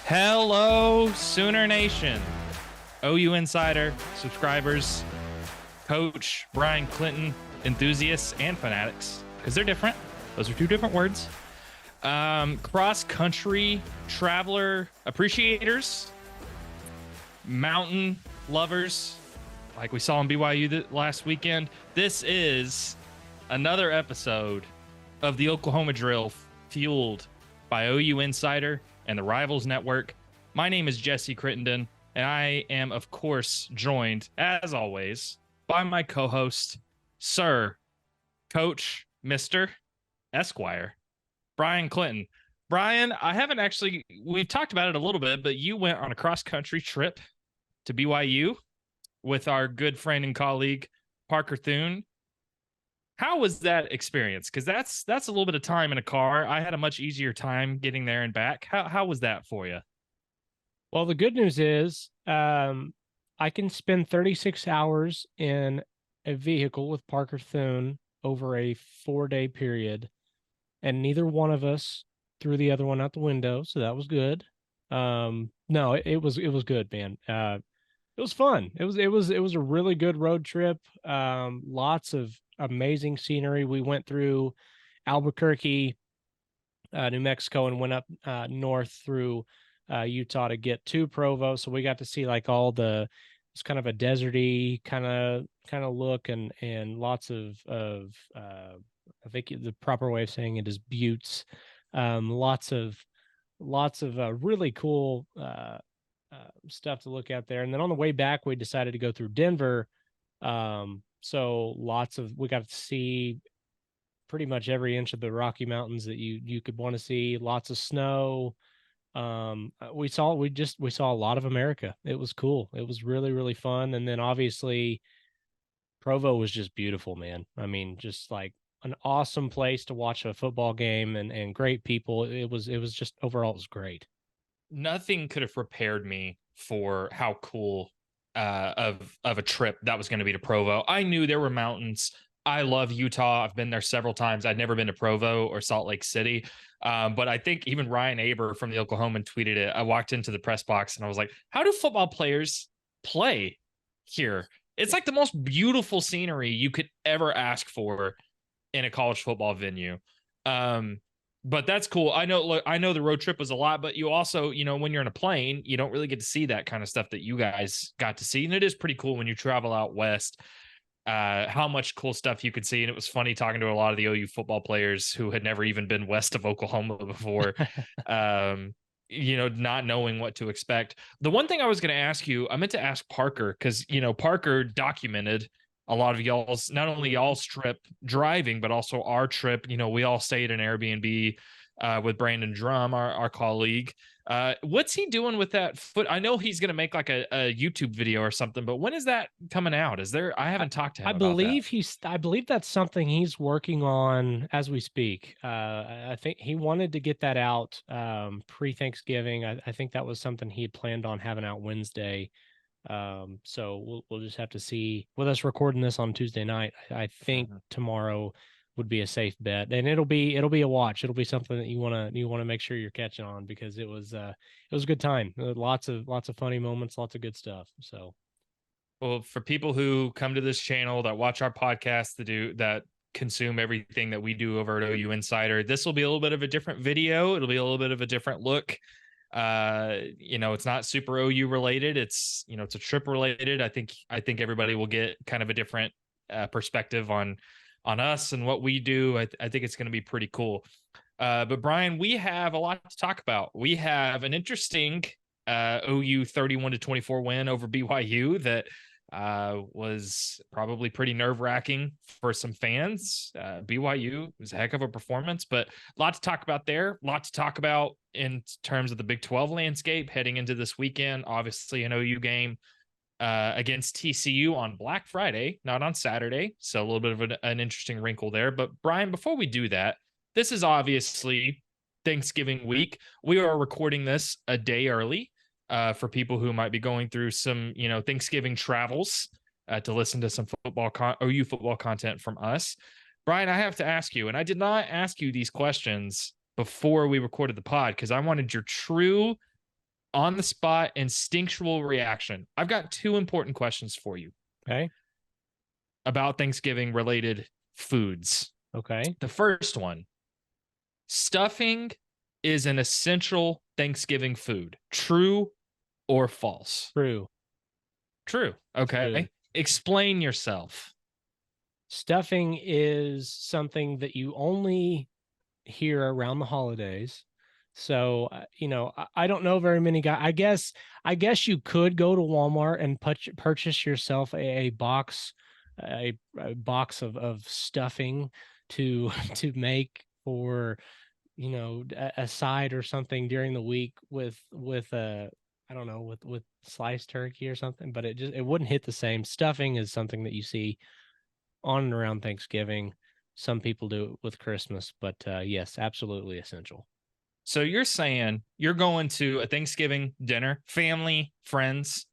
Hello, Sooner Nation, OU Insider subscribers, Coach Bryan Clinton enthusiasts and fanatics, because they're different. Those are two different words. Cross-country traveler appreciators, mountain lovers, like we saw in BYU last weekend. This is another episode of the Oklahoma Drill, fueled by OU Insider and the Rivals Network. My name is Jesse Crittenden, and I am, of course, joined, as always, by my co-host, Sir, Coach, Mr. Esquire, Bryan Clinton. Bryan, we've talked about it a little bit, but you went on a cross-country trip to BYU with our good friend and colleague, Parker Thune. How was that experience? Because that's a little bit of time in a car. I had a much easier time getting there and back. How was that for you? Well, the good news is I can spend 36 hours in a vehicle with Parker Thune over a 4-day period, and neither one of us threw the other one out the window, so that was good. No, it was good, man. It was fun. It was a really good road trip. Lots of amazing scenery. We went through Albuquerque, New Mexico, and went up north through Utah to get to Provo. So we got to see like it's kind of a deserty kind of look, and lots of I think the proper way of saying it is buttes. Lots of really cool stuff to look at there. And then on the way back, we decided to go through Denver. So we got to see pretty much every inch of the Rocky Mountains that you could want to see. Lots of snow. We saw a lot of America. It was cool. It was really, really fun. And then obviously Provo was just beautiful, man. I mean, just like an awesome place to watch a football game, and great people. It was just overall, it was great. Nothing could have prepared me for how cool of a trip that was going to be to Provo. I knew there were mountains. I love Utah. I've been there several times. I'd never been to Provo or Salt Lake City. But I think even Ryan Aber from the Oklahoman tweeted it. I walked into the press box and I was like, how do football players play here? It's like the most beautiful scenery you could ever ask for in a college football venue. But that's cool. I know the road trip was a lot, but you also, when you're in a plane, you don't really get to see that kind of stuff that you guys got to see. And it is pretty cool when you travel out west, how much cool stuff you could see. And it was funny talking to a lot of the OU football players who had never even been west of Oklahoma before, not knowing what to expect. The one thing I was going to ask you, I meant to ask Parker, because, Parker documented a lot of not only y'all's trip driving, but also our trip. We all stayed in Airbnb with Brandon Drum, our colleague. What's he doing with that foot? I know he's going to make like a YouTube video or something, but when is that coming out? I haven't talked to him about that. I believe that's something he's working on as we speak. I think he wanted to get that out pre-Thanksgiving. I think that was something he had planned on having out Wednesday. So we'll just have to see. With us recording this on Tuesday night, I think tomorrow would be a safe bet, and it'll be a watch. It'll be something that you want to make sure you're catching on, because it was a good time. Lots of funny moments, lots of good stuff. So, well, for people who come to this channel, that watch our podcast, that consume everything that we do over at OU Insider, this will be a little bit of a different video. It'll be a little bit of a different look. It's not super OU related. It's a trip related. I think everybody will get kind of a different perspective on us and what we do. I think it's going to be pretty cool. But Bryan, we have a lot to talk about. We have an interesting OU 31-24 win over BYU that was probably pretty nerve-wracking for some fans. BYU was a heck of a performance, but a lot to talk about there. A lot to talk about in terms of the Big 12 landscape heading into this weekend. Obviously, an OU game against TCU on Black Friday, not on Saturday. So a little bit of an interesting wrinkle there. But Bryan, before we do that, this is obviously Thanksgiving week. We are recording this a day early. For people who might be going through some, Thanksgiving travels to listen to some OU football content from us. Bryan, I have to ask you, and I did not ask you these questions before we recorded the pod because I wanted your true on the spot, instinctual reaction. I've got two important questions for you. Okay. About Thanksgiving related foods. Okay. The first one, stuffing is an essential Thanksgiving food. True or false? True. True. Okay. True. Explain yourself. Stuffing is something that you only hear around the holidays. So, I don't know very many guys. I guess you could go to Walmart and purchase yourself a box, a box of stuffing to to make for, a side or something during the week with I don't know, with sliced turkey or something, but it wouldn't hit the same. Stuffing is something that you see on and around Thanksgiving. Some people do it with Christmas, but yes, absolutely essential. So you're saying you're going to a Thanksgiving dinner, family, friends.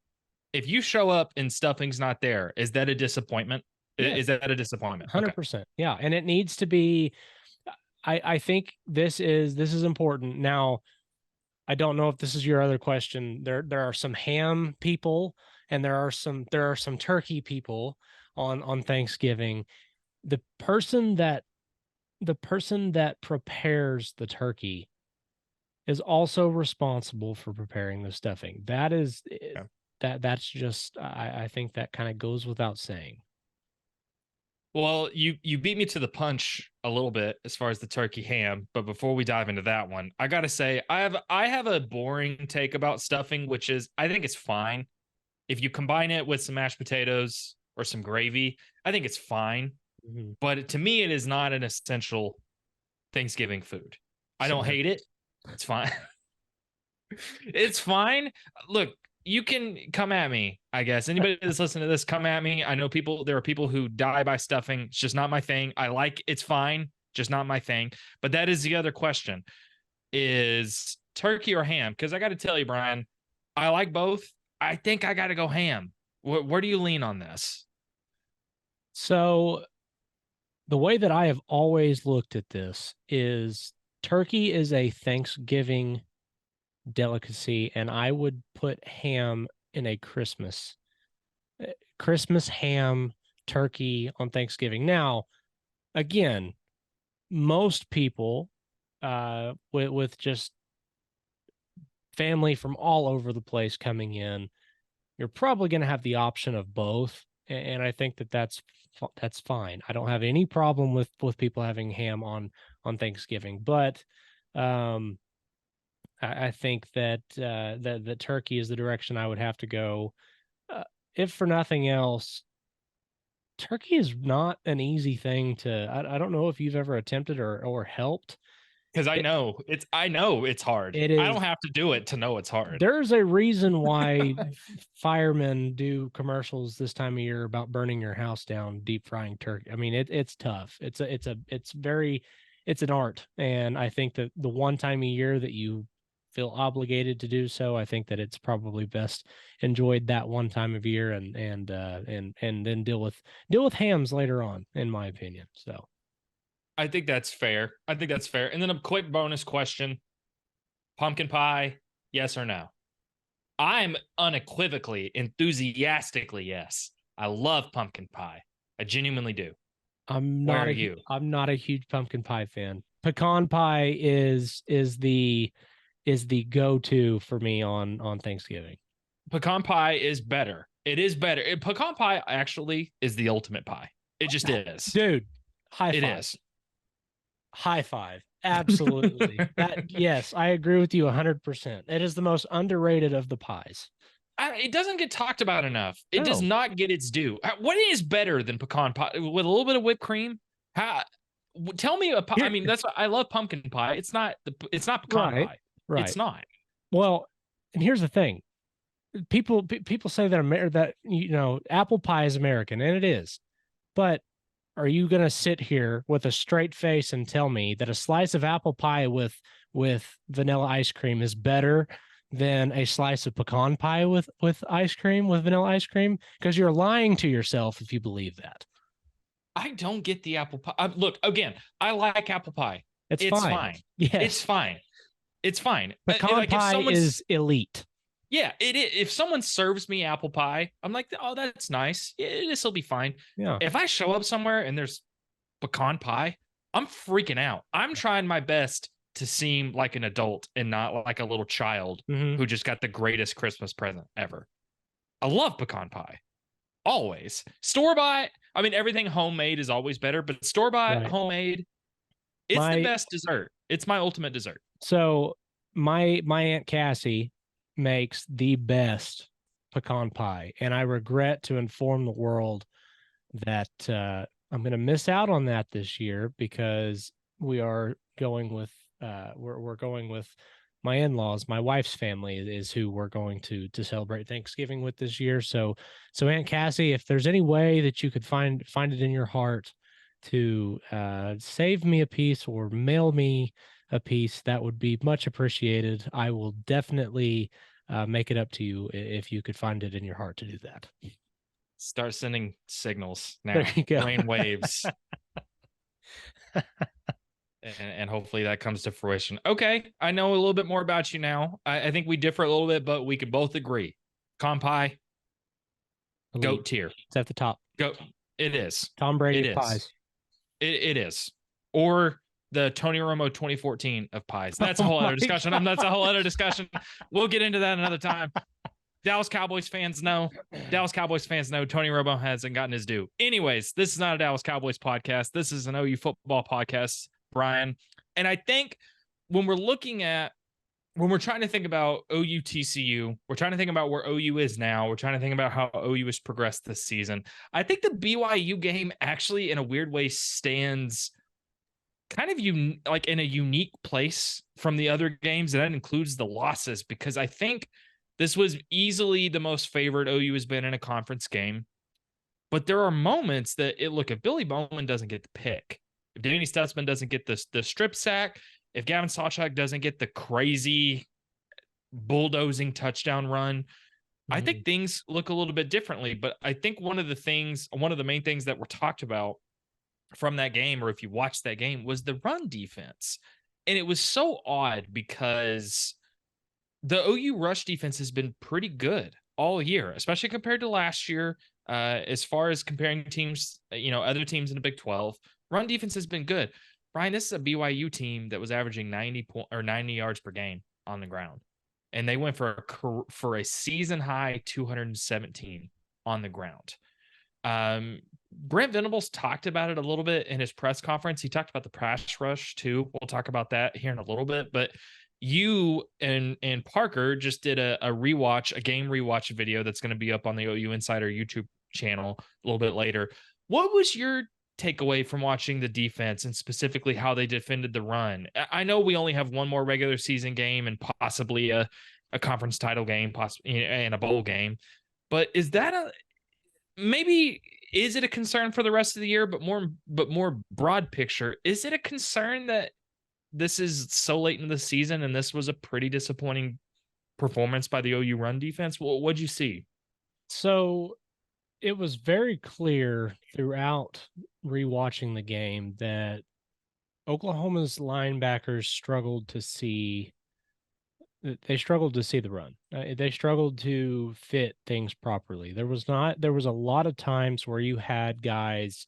If you show up and stuffing's not there, is that a disappointment? Yes. Is that a disappointment? 100%. Yeah, and it needs to be. I think this is important. Now, I don't know if this is your other question. There are some ham people, and there are some turkey people on Thanksgiving. The person that prepares the turkey is also responsible for preparing the stuffing. That is Okay. that's just I think that kind of goes without saying. Well, you beat me to the punch a little bit as far as the turkey ham, but before we dive into that one, I gotta say I have a boring take about stuffing, which is I think it's fine if you combine it with some mashed potatoes or some gravy. I think it's fine, Mm-hmm. but to me, it is not an essential Thanksgiving food. I don't Same. hate it. It's fine. It's fine. Look, you can come at me, I guess. Anybody that's listening to this, come at me. I know there are people who die by stuffing. It's just not my thing. It's fine, just not my thing. But that is the other question, is turkey or ham? Because I got to tell you, Bryan, I like both. I think I got to go ham. Where do you lean on this? So the way that I have always looked at this is turkey is a Thanksgiving delicacy, and I would put ham in a Christmas ham turkey on Thanksgiving. Now, again, most people with just family from all over the place coming in, you're probably going to have the option of both, and I think that's fine. I don't have any problem with people having ham on Thanksgiving, but I think that that turkey is the direction I would have to go. If for nothing else, turkey is not an easy thing to. I don't know if you've ever attempted or helped. Because It, I know it's hard. it I is. don't have to do it to know it's hard. There's a reason why firemen do commercials this time of year about burning your house down, deep frying turkey. I mean, it's tough. It's an art, and I think that the one time a year that you feel obligated to do so, I think that it's probably best enjoyed that one time of year, and then deal with hams later on, in my opinion. So I think that's fair. I think that's fair. And then a quick bonus question: pumpkin pie, yes or no? I'm unequivocally, enthusiastically yes. I love pumpkin pie. I genuinely do. Where are you? I'm not a huge pumpkin pie fan. Pecan pie is the go-to for me on Thanksgiving. Pecan pie is better. It is better. Pecan pie actually is the ultimate pie. It just is. Dude, high It five. is. High five. Absolutely. Yes, I agree with you 100%. It is the most underrated of the pies. It doesn't get talked about enough. It does No. not get its due. What is better than pecan pie with a little bit of whipped cream? How? Tell me a pie. I mean, I love pumpkin pie. It's not pecan Right. pie. Right. It's not. Well, and here's the thing. People say that apple pie is American, and it is. But are you going to sit here with a straight face and tell me that a slice of apple pie with vanilla ice cream is better than a slice of pecan pie with ice cream, with vanilla ice cream? Because you're lying to yourself if you believe that. I don't get the apple pie. Look, again, I like apple pie. It's fine. Yes. It's fine. It's fine. Pecan Like if pie someone's is elite. Yeah, if someone serves me apple pie, I'm like, oh, that's nice. Yeah, this will be fine. Yeah. If I show up somewhere and there's pecan pie, I'm freaking out. I'm trying my best to seem like an adult and not like a little child Mm-hmm. who just got the greatest Christmas present ever. I love pecan pie. Always. Store bought, I mean, everything homemade is always better, but store bought, Right. homemade, it's the My best dessert. It's my ultimate dessert. so my Aunt Cassie makes the best pecan pie, and I regret to inform the world that I'm going to miss out on that this year because we are going with we're going with my in-laws. My wife's family is who we're going to celebrate Thanksgiving with this year. So Aunt Cassie, if there's any way that you could find it in your heart to save me a piece or mail me a piece, that would be much appreciated. I will definitely make it up to you if you could find it in your heart to do that. Start sending signals There now, you go. brain waves. And hopefully that comes to fruition. Okay, I know a little bit more about you now. I think we differ a little bit, but we could both agree. Compi, Elite. goat tier. It's at the top. Goat. It is. Tom Brady It of is. pies. It is. Or the Tony Romo 2014 of pies. That's a Oh whole my other discussion. That's a whole other discussion. We'll get into that another time. Dallas Cowboys fans know. Dallas Cowboys fans know Tony Romo hasn't gotten his due. Anyways, this is not a Dallas Cowboys podcast. This is an OU football podcast, Bryan. And I think when we're trying to think about OU TCU, we're trying to think about where OU is now. We're trying to think about how OU has progressed this season. I think the BYU game actually, in a weird way, stands kind of like in a unique place from the other games, and that includes the losses, because I think this was easily the most favored OU has been in a conference game. But there are moments that look, if Billy Bowman doesn't get the pick, if Danny Stutzman doesn't get the strip sack, if Gavin Sawchuk doesn't get the crazy bulldozing touchdown run, I think things look a little bit differently. But I think one of the main things that were talked about from that game, or if you watched that game, was the run defense. And it was so odd because the OU rush defense has been pretty good all year, especially compared to last year. As far as comparing teams, other teams in the Big 12, run defense has been good. Bryan, this is a BYU team that was averaging 90 yards per game on the ground, and they went for a season high 217 on the ground. Brent Venables talked about it a little bit in his press conference. He talked about the pass rush too. We'll talk about that here in a little bit, but you and Parker just did a game rewatch video that's going to be up on the OU Insider YouTube channel a little bit later. What was your takeaway from watching the defense and specifically how they defended the run? I know we only have one more regular season game and possibly a conference title game, possibly and a bowl game, but is it a concern for the rest of the year? But more broad picture, is it a concern that this is so late in the season and this was a pretty disappointing performance by the OU run defense? Well, what'd you see? So it was very clear throughout rewatching the game that Oklahoma's linebackers struggled to see the run. They struggled to fit things properly. There was a lot of times where you had guys,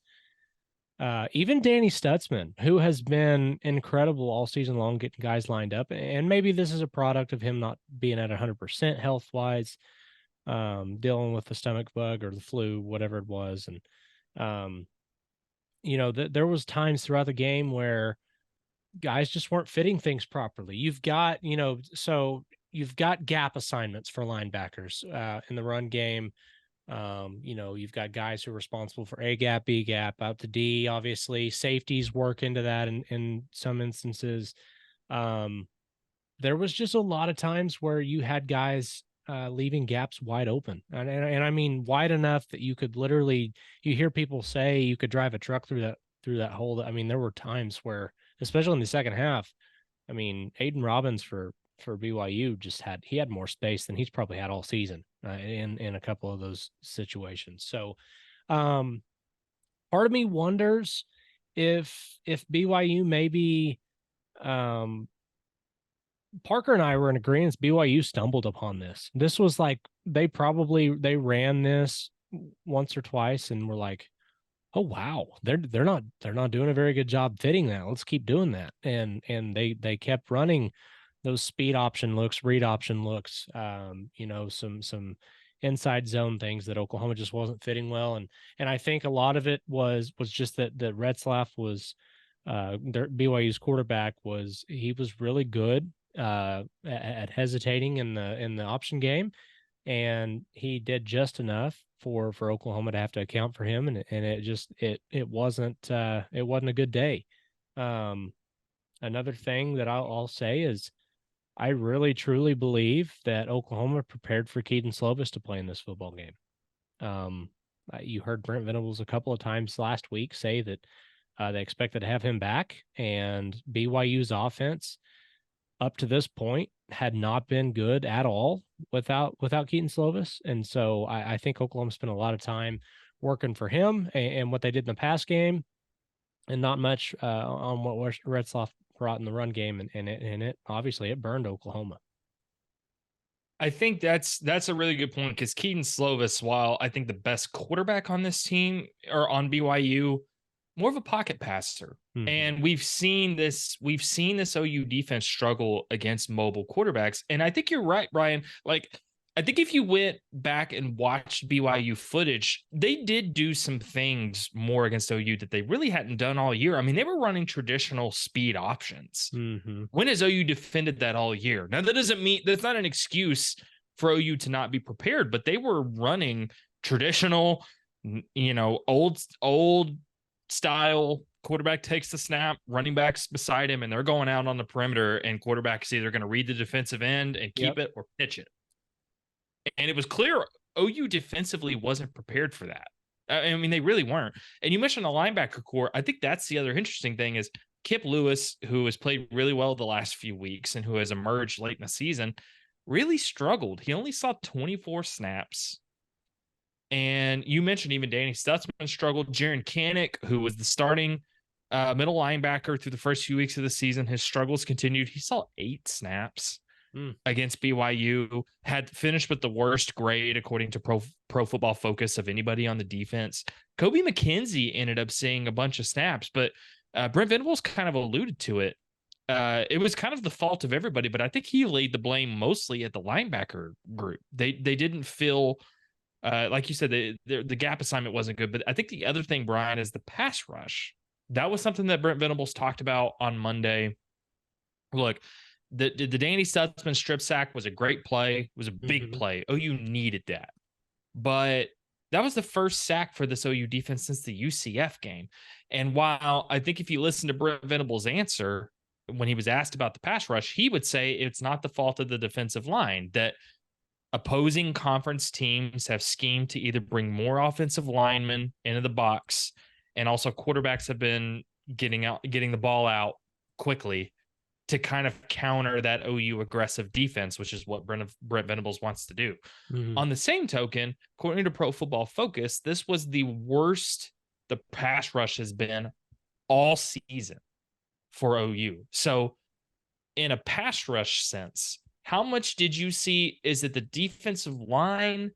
even Danny Stutzman, who has been incredible all season long, getting guys lined up. And maybe this is a product of him not being at 100% health wise, dealing with the stomach bug or the flu, whatever it was. And, there was times throughout the game where guys just weren't fitting things properly. You've got gap assignments for linebackers in the run game. You've got guys who are responsible for A gap, B gap, out to D. Obviously, safeties work into that in some instances. There was just a lot of times where you had guys leaving gaps wide open, and I mean wide enough that you could literally, you hear people say you could drive a truck through that hole. I mean, there were times where, especially in the second half, I mean, Aiden Robbins for BYU he had more space than he's probably had all season in a couple of those situations. So, part of me wonders if BYU maybe Parker and I were in agreement. BYU stumbled upon this. This was like they ran this once or twice and were like, oh wow, they're not doing a very good job fitting that. Let's keep doing that. And they kept running those speed option looks, read option looks, some inside zone things that Oklahoma just wasn't fitting well. And I think a lot of it was just that Retzlaff was BYU's quarterback he was really good at hesitating in the option game, and he did just enough for Oklahoma to have to account for him, and it wasn't a good day. Another thing that I'll say is I really truly believe that Oklahoma prepared for Keaton Slovis to play in this football game. You heard Brent Venables a couple of times last week say that they expected to have him back, and BYU's offense up to this point had not been good at all without Keaton Slovis. And so I think Oklahoma spent a lot of time working for him and what they did in the pass game, and not much on what Retzlaff brought in the run game. And it obviously it burned Oklahoma. I think that's a really good point, because Keaton Slovis, while I think the best quarterback on this team or on BYU, more of a pocket passer. Mm-hmm. And we've seen this OU defense struggle against mobile quarterbacks. And I think you're right, Bryan. Like, I think if you went back and watched BYU footage, they did do some things more against OU that they really hadn't done all year. I mean, they were running traditional speed options. Mm-hmm. When has OU defended that all year? Now, that doesn't mean that's not an excuse for OU to not be prepared, but they were running traditional, old style. Quarterback takes the snap, running backs beside him, and they're going out on the perimeter, and quarterback's either going to read the defensive end and keep it or pitch it. And it was clear OU defensively wasn't prepared for that. I mean, they really weren't. And you mentioned the linebacker core. I think that's the other interesting thing is Kip Lewis, who has played really well the last few weeks and who has emerged late in the season, really struggled. He only saw 24 snaps. And you mentioned even Danny Stutzman struggled. Jaron Kanik, who was the starting middle linebacker through the first few weeks of the season, his struggles continued. He saw 8 snaps against BYU, had finished with the worst grade according to Pro Football Focus of anybody on the defense. Kobe McKenzie ended up seeing a bunch of snaps, but Brent Venables kind of alluded to it. It was kind of the fault of everybody, but I think he laid the blame mostly at the linebacker group. They didn't feel like you said, the gap assignment wasn't good. But I think the other thing, Bryan, is the pass rush. That was something that Brent Venables talked about on Monday. Look, the Danny Stutzman strip sack was a great play. It was a big play. OU needed that. But that was the first sack for this OU defense since the UCF game. And while I think if you listen to Brent Venables' answer when he was asked about the pass rush, he would say it's not the fault of the defensive line, that opposing conference teams have schemed to either bring more offensive linemen into the box, and also quarterbacks have been getting the ball out quickly to kind of counter that OU aggressive defense, which is what Brent Venables wants to do. On the same token, according to Pro Football Focus, this was the worst the pass rush has been all season for OU. So in a pass rush sense, how much did you see? Is it the defensive line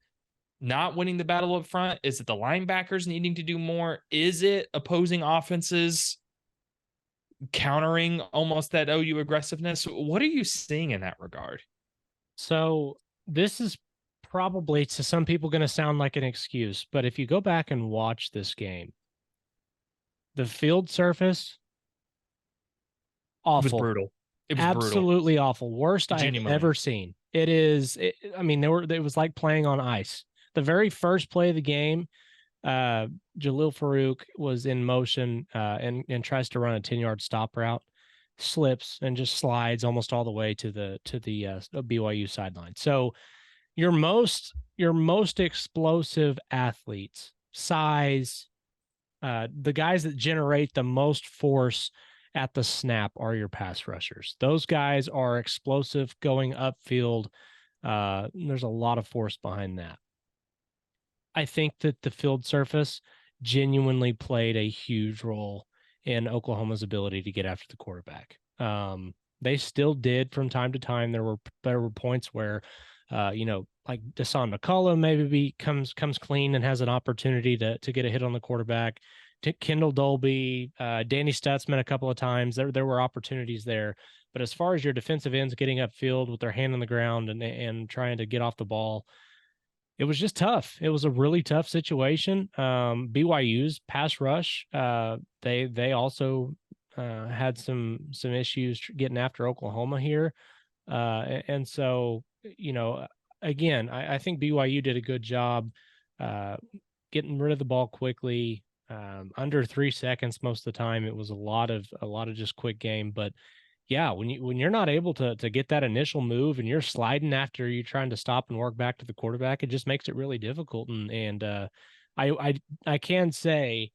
not winning the battle up front? Is it the linebackers needing to do more? Is it opposing offenses countering almost that OU aggressiveness? What are you seeing in that regard? So this is probably to some people going to sound like an excuse, but if you go back and watch this game, the field surface, awful. It was brutal. It was absolutely brutal. Awful. Worst I've ever seen. It is. It was like playing on ice. The very first play of the game, Jalil Farouk was in motion and tries to run a 10-yard stop route, slips and just slides almost all the way to the BYU sideline. So your most explosive athletes, size, the guys that generate the most force at the snap are your pass rushers. Those guys are explosive going upfield. There's a lot of force behind that. I think that the field surface genuinely played a huge role in Oklahoma's ability to get after the quarterback. They still did from time to time. There were points where, like Deshaun McCullough maybe comes clean and has an opportunity to get a hit on the quarterback. Kendall Dolby, Danny Stutzman a couple of times. There were opportunities there. But as far as your defensive ends getting upfield with their hand on the ground and trying to get off the ball, it was just tough. It was a really tough situation. BYU's pass rush, they also had some issues getting after Oklahoma here, and so again, I think BYU did a good job uh, getting rid of the ball quickly. Under 3 seconds most of the time. It was a lot of just quick game, but yeah, when you're not able to get that initial move and you're sliding after you're trying to stop and work back to the quarterback, it just makes it really difficult. And I can say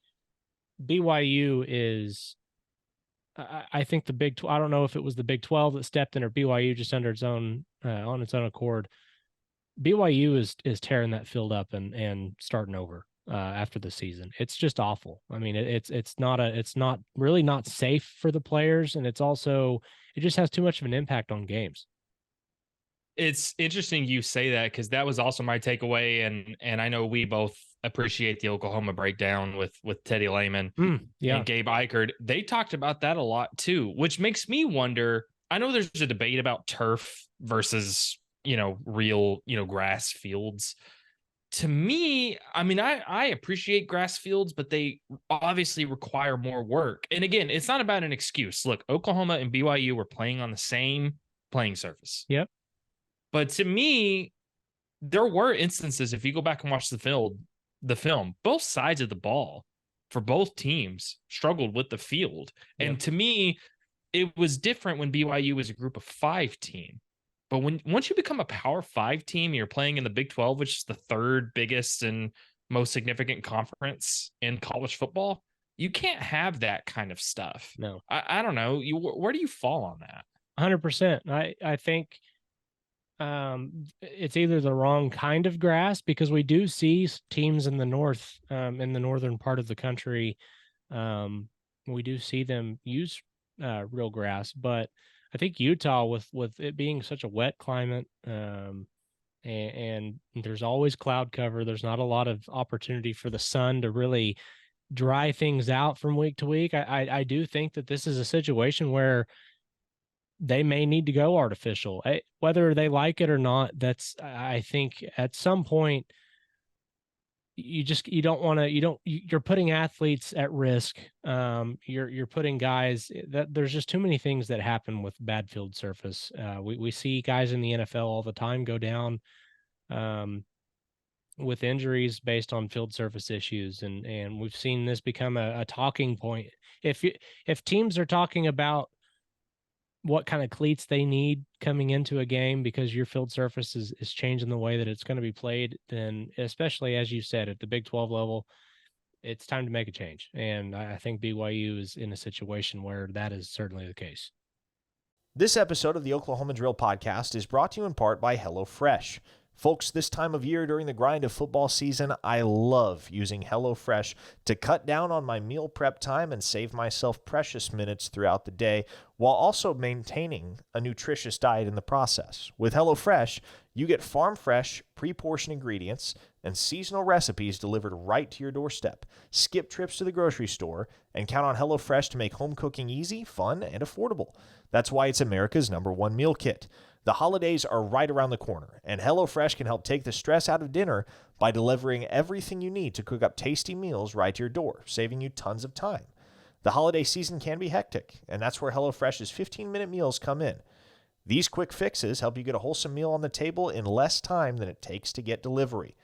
BYU is I think the Big 12, I don't know if it was the Big 12 that stepped in or BYU just under its own on its own accord. BYU is tearing that field up and starting over after the season. It's just awful. I mean, it's not really not safe for the players, and it just has too much of an impact on games. It's interesting you say that, because that was also my takeaway, and I know we both appreciate the Oklahoma breakdown with Teddy Lehman Yeah. and Gabe Eichert. They talked about that a lot too, which makes me wonder. I know there's a debate about turf versus real grass fields. To me, I mean, I appreciate grass fields, but they obviously require more work. And again, it's not about an excuse. Look, Oklahoma and BYU were playing on the same playing surface. Yep. But to me, there were instances, if you go back and watch the film, both sides of the ball for both teams struggled with the field. Yep. And to me, it was different when BYU was a group of 5 team. But once you become a Power 5 team, you're playing in the Big 12, which is the third biggest and most significant conference in college football, you can't have that kind of stuff. No. I don't know. Where do you fall on that? 100%. I think it's either the wrong kind of grass, because we do see teams in the north, in the northern part of the country, we do see them use real grass, but I think Utah, with it being such a wet climate, and there's always cloud cover, there's not a lot of opportunity for the sun to really dry things out from week to week. I do think that this is a situation where they may need to go artificial, whether they like it or not. I think at some point you don't want to, you're putting athletes at risk. You're putting guys that there's just too many things that happen with bad field surface. We see guys in the NFL all the time go down with injuries based on field surface issues. And we've seen this become a talking point. If teams are talking about what kind of cleats they need coming into a game because your field surface is changing the way that it's going to be played, then especially, as you said, at the Big 12 level, it's time to make a change. And I think BYU is in a situation where that is certainly the case. This episode of the Oklahoma Drill Podcast is brought to you in part by HelloFresh. Folks, this time of year during the grind of football season, I love using HelloFresh to cut down on my meal prep time and save myself precious minutes throughout the day, while also maintaining a nutritious diet in the process. With HelloFresh, you get farm-fresh, pre-portioned ingredients and seasonal recipes delivered right to your doorstep. Skip trips to the grocery store and count on HelloFresh to make home cooking easy, fun, and affordable. That's why it's America's #1 meal kit. The holidays are right around the corner, and HelloFresh can help take the stress out of dinner by delivering everything you need to cook up tasty meals right to your door, saving you tons of time. The holiday season can be hectic, and that's where HelloFresh's 15-minute meals come in. These quick fixes help you get a wholesome meal on the table in less time than it takes to get delivery.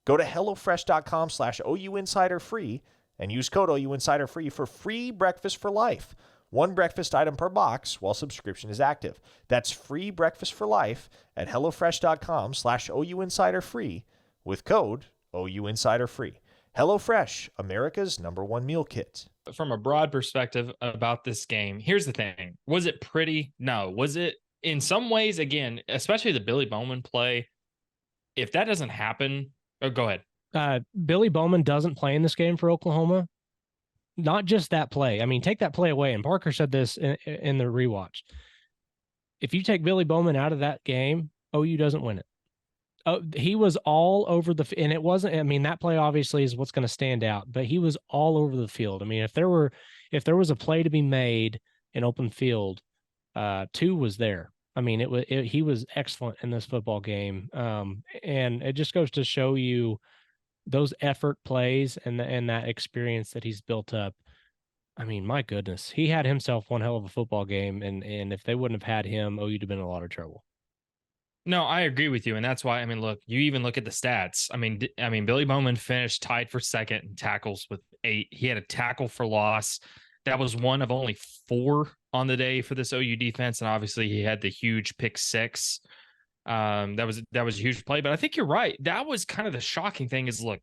Go to HelloFresh.com/OUinsiderFree and use code OUinsiderFree for free breakfast for life. One breakfast item per box while subscription is active. That's free breakfast for life at HelloFresh.com/OUinsiderFree with code OUinsiderFree. HelloFresh, America's #1 meal kit. From a broad perspective about this game, here's the thing. Was it pretty? No. Was it in some ways, again, especially the Billy Bowman play, if that doesn't happen, go ahead. Billy Bowman doesn't play in this game for Oklahoma. Not just that play. I mean, take that play away. And Parker said this in the rewatch. if you take Billy Bowman out of that game, OU doesn't win it. Oh, he was all over and it wasn't, I mean, that play obviously is what's going to stand out, but he was all over the field. I mean, if there was a play to be made in open field, 2 was there. I mean, he was excellent in this football game. And it just goes to show you those effort plays and that experience that he's built up. I mean, my goodness, he had himself one hell of a football game. And if they wouldn't have had him, OU'd have been in a lot of trouble. No, I agree with you, and that's why. I mean, look, you even look at the stats. I mean, Billy Bowman finished tied for second in tackles with 8. He had a tackle for loss. That was one of only 4 on the day for this OU defense, and obviously he had the huge pick 6. That was a huge play. But I think you're right. That was kind of the shocking thing. Is look,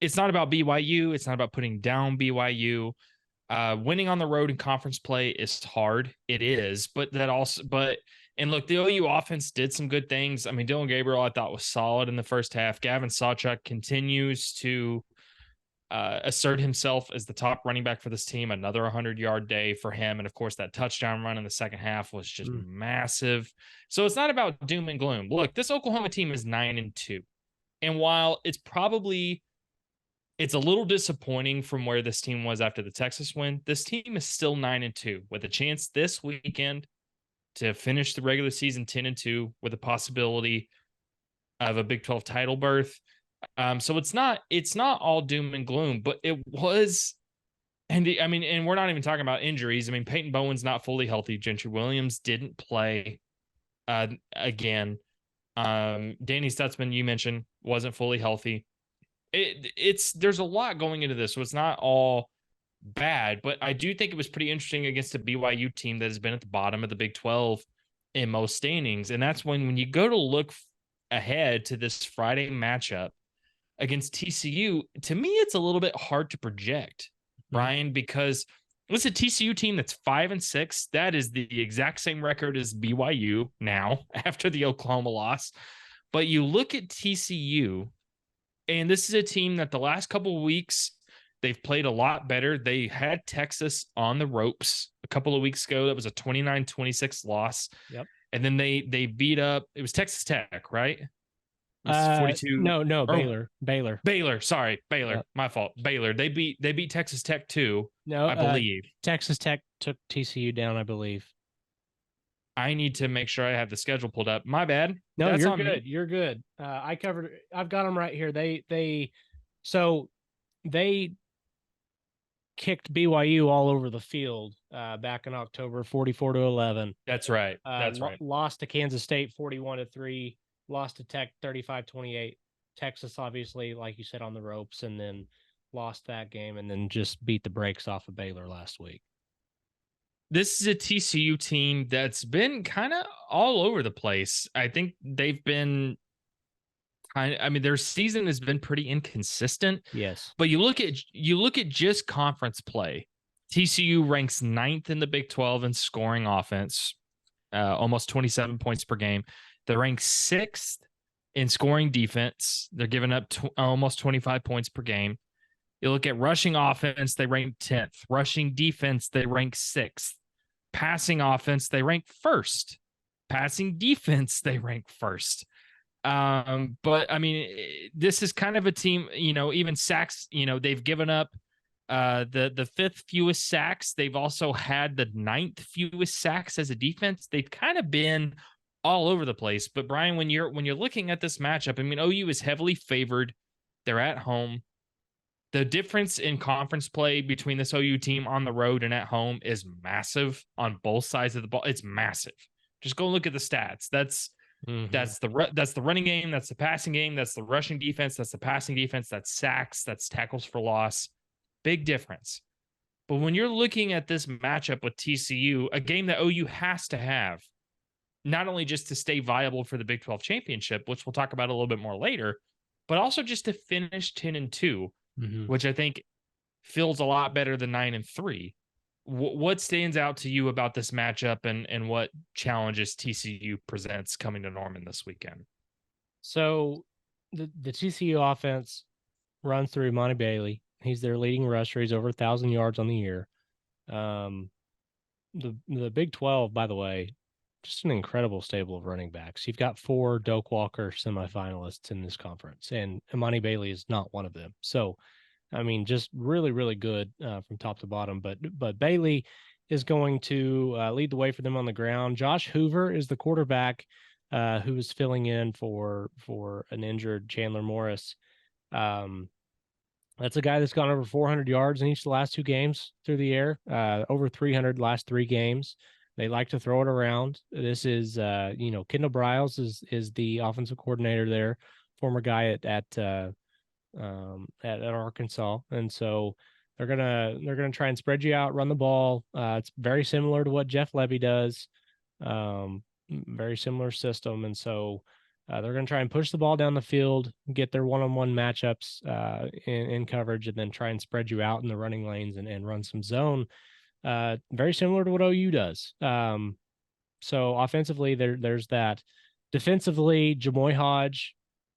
it's not about BYU. It's not about putting down BYU. Winning on the road in conference play is hard. It is, and look, the OU offense did some good things. I mean, Dylan Gabriel, I thought, was solid in the first half. Gavin Sawchuk continues to assert himself as the top running back for this team. Another 100-yard day for him. And of course, that touchdown run in the second half was just massive. So it's not about doom and gloom. Look, this Oklahoma team is 9-2. And while it's a little disappointing from where this team was after the Texas win, this team is still 9-2 with a chance this weekend to finish the regular season 10-2 with a possibility of a Big 12 title berth. So it's not all doom and gloom, but it was. And we're not even talking about injuries. I mean, Peyton Bowen's not fully healthy. Gentry Williams didn't play again. Danny Stutzman, you mentioned, wasn't fully healthy. There's a lot going into this, so it's not all bad, but I do think it was pretty interesting against a BYU team that has been at the bottom of the Big 12 in most standings. And that's when you go to look ahead to this Friday matchup against TCU, to me, it's a little bit hard to project, Bryan, because it's a TCU team that's 5-6. That is the exact same record as BYU now after the Oklahoma loss. But you look at TCU, and this is a team that the last couple of weeks, they've played a lot better. They had Texas on the ropes a couple of weeks ago. That was a 29-26 loss. Yep. And then they beat up, it was Texas Tech, right? It was 42. No, Baylor. Sorry, Baylor. Yep. My fault. Baylor. They beat Texas Tech too, I believe. Texas Tech took TCU down, I believe. I need to make sure I have the schedule pulled up. My bad. No, you're good. You're good. I've got them right here. They kicked BYU all over the field back in October, 44-11. That's right. That's right. Lost to Kansas State 41-3, lost to Tech 35-28. Texas, obviously, like you said, on the ropes, and then lost that game, and then just beat the brakes off of Baylor last week. This is a TCU team that's been kind of all over the place. I think they've been their season has been pretty inconsistent. Yes. But you look at just conference play. TCU ranks 9th in the Big 12 in scoring offense, almost 27 points per game. They're ranked 6th in scoring defense. They're giving up almost 25 points per game. You look at rushing offense, they rank 10th. Rushing defense, they rank 6th. Passing offense, they rank 1st. Passing defense, they rank 1st. But I mean, this is kind of a team, even sacks, they've given up the 5th fewest sacks. They've also had the 9th fewest sacks as a defense. They've kind of been all over the place. But Bryan, when you're looking at this matchup, I mean, OU is heavily favored. They're at home. The difference in conference play between this OU team on the road and at home is massive on both sides of the ball. It's massive. Just go look at the stats. That's the running game. That's the passing game. That's the rushing defense. That's the passing defense. That's sacks. That's tackles for loss. Big difference. But when you're looking at this matchup with TCU, a game that OU has to have, not only just to stay viable for the Big 12 championship, which we'll talk about a little bit more later, but also just to finish 10-2, which I think feels a lot better than 9-3. What stands out to you about this matchup and what challenges TCU presents coming to Norman this weekend? So the TCU offense runs through Monty Bailey. He's their leading rusher. He's over 1,000 yards on the year. The Big 12, by the way, just an incredible stable of running backs. You've got 4 Doak Walker semifinalists in this conference, and Imani Bailey is not one of them. So, I mean, just really, really good from top to bottom. But Bailey is going to lead the way for them on the ground. Josh Hoover is the quarterback who is filling in for an injured Chandler Morris. That's a guy that's gone over 400 yards in each of the last 2 games through the air, over 300 last 3 games. They like to throw it around. This is, Kendall Briles is the offensive coordinator there, former guy at Arkansas, and so they're gonna try and spread you out, run the ball. It's very similar to what Jeff Levy does, very similar system, and so they're going to try and push the ball down the field, get their one-on-one matchups in coverage, and then try and spread you out in the running lanes and run some zone. Very similar to what OU does. So offensively, there's that. Defensively, Jamoy Hodge,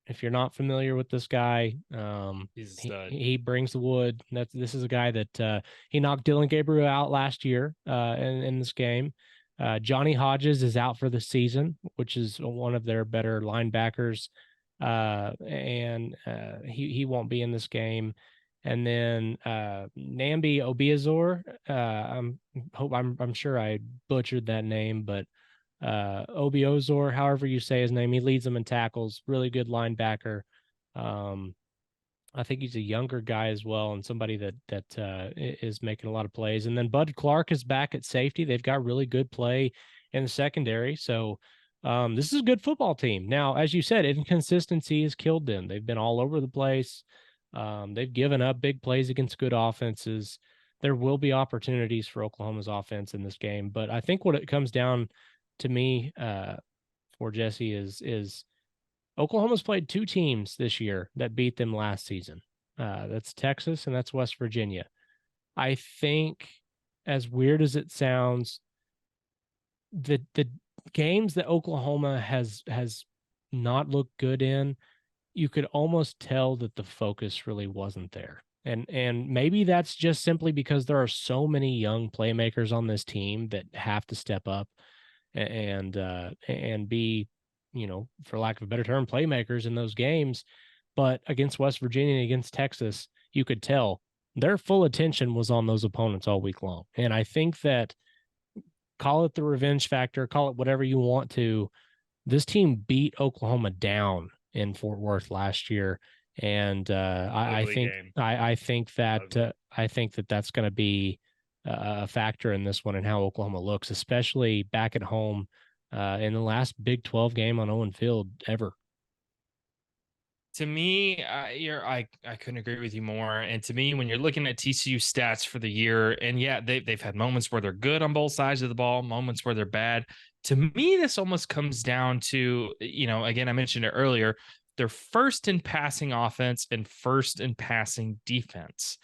if you're not familiar with this guy, he brings the wood. This is a guy that he knocked Dylan Gabriel out last year in this game. Johnny Hodges is out for the season, which is one of their better linebackers, and he won't be in this game. And then Nambi Obiazor, I'm sure I butchered that name, but Obiozor, however you say his name, he leads them in tackles. Really good linebacker. I think he's a younger guy as well, and somebody that is making a lot of plays. And then Bud Clark is back at safety. They've got really good play in the secondary. So this is a good football team. Now, as you said, inconsistency has killed them. They've been all over the place. They've given up big plays against good offenses. There will be opportunities for Oklahoma's offense in this game. But I think what it comes down to me for Jesse is Oklahoma's played 2 teams this year that beat them last season. That's Texas and that's West Virginia. I think, as weird as it sounds, the games that Oklahoma has not looked good in, you could almost tell that the focus really wasn't there. And maybe that's just simply because there are so many young playmakers on this team that have to step up and be, for lack of a better term, playmakers in those games. But against West Virginia and against Texas, you could tell their full attention was on those opponents all week long. And I think that, call it the revenge factor, call it whatever you want to, this team beat Oklahoma down in Fort Worth last year. And I think that that's going to be a factor in this one and how Oklahoma looks, especially back at home in the last Big 12 game on Owen Field ever. To me, I couldn't agree with you more. And to me, when you're looking at TCU stats for the year, and yeah, they've had moments where they're good on both sides of the ball, moments where they're bad. To me, this almost comes down to, again, I mentioned it earlier, they're first in passing offense and first in passing defense.